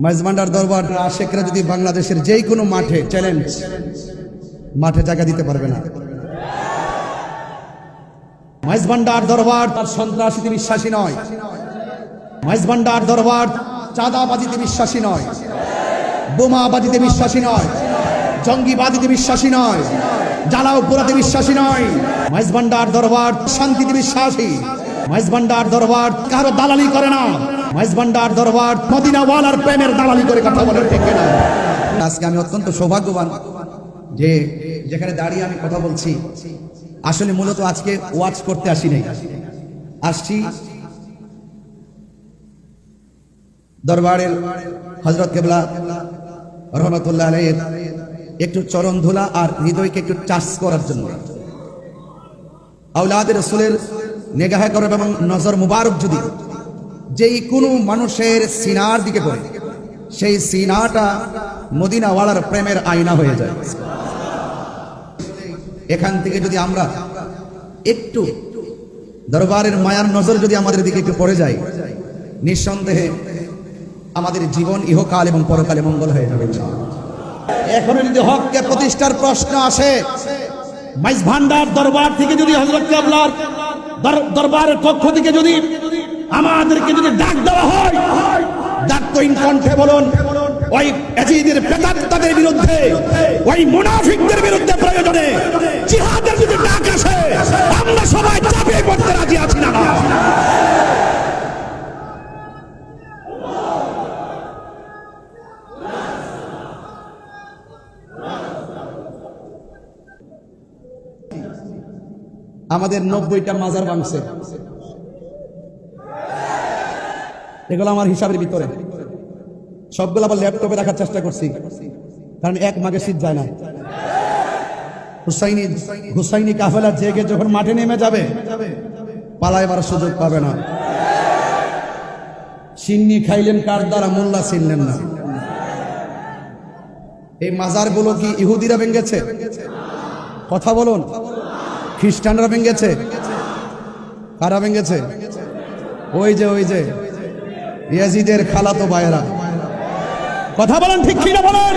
মাইজভান্ডার দরবার আশেকরা যদি বাংলাদেশের যেই কোনো মাঠে চ্যালেঞ্জ, মাঠে জায়গা দিতে পারবে না। মাইজভান্ডার দরবার তার সন্ত্রাসীতে বিশ্বাসী নয়। মাইজভান্ডার দরবার চাঁদাবাজিতে বিশ্বাসী নয়, বোমাবাজিতে বিশ্বাসী নয়, জঙ্গিবাদিতে বিশ্বাসী নয়, জ্বালাও পোড়াতে বিশ্বাসী নয়। মাইজভান্ডার দরবার শান্তিতে বিশ্বাসী। মাইজভান্ডার দরবার কারো দালালি করে না। মাইজভান্ডার দরবার মদিনাওয়ালার প্রেমের দালালি করে কথা বলে, ঠিক না? আজকে আমি অত্যন্ত সৌভাগ্যবান যে যেখানে দাঁড়িয়ে আমি কথা বলছি। আসলে মূলত আজকে ওয়াজ করতে আসি নাই, আসছি দরবারের হযরত কেবলা রহমাতুল্লাহ আলাইহির একটু চরণ ধুলা আর হৃদয়কে একটু টাচ করার জন্য। আওলাদের রাসূলের নেগাহে করব এবং নজর মুবারক যদি যেই কোনো মানুষের সিনার দিকে পড়ে, সেই সিনাটা মদিনাওয়ালার প্রেমের আয়না হয়ে যায়। এখান থেকে যদি আমরা একটু দরবারের মায়ার নজর যদি আমাদের দিকে একটু পড়ে যায়, নিঃসন্দেহে আমাদের জীবন ইহকাল এবং পরকালে মঙ্গল হয়ে যাবে। এখন যদি হককে প্রতিষ্ঠার প্রশ্ন আসে, মাইজভান্ডার দরবার থেকে যদি হযরত কেবলার দরবারের পক্ষ থেকে যদি আমাদেরকে যদি ডাক দেওয়া হয়, ডাক্তারহীন কণ্ঠে বলুন, ওই ইয়াজিদের প্রেতাত্মাদের বিরুদ্ধে, ওই মুনাফিকদের বিরুদ্ধে প্রয়োজনে জিহাদের যদি ডাক আসে, আমরা সবাই চাপিয়ে পড়তে রাজি আছি না? আমাদের 90টা মাজার ভাঙছে, এগুলো আমার হিসাবের ভিতরে। সবগুলো আবার ল্যাপটপে রাখার চেষ্টা করছি, কারণ এক মাঘে শীত যায় না। হুসাইনি কাফেলা জেগে যখন মাঠে নেমে যাবে, পালাইবার সুযোগ পাবে না। সিন্নি খাইলেন কার দ্বারা, মোল্লা চিনলেন না। এই মাজারগুলো কি ইহুদিরা ভেঙেছে? কথা বলুন। খ্রিস্টানরা ভেঙেছে? কারা ভেঙেছে? ওই যে ইয়াজিদের খালাতো ভাইয়েরা। কথা বলেন, ঠিক কিনা বলেন?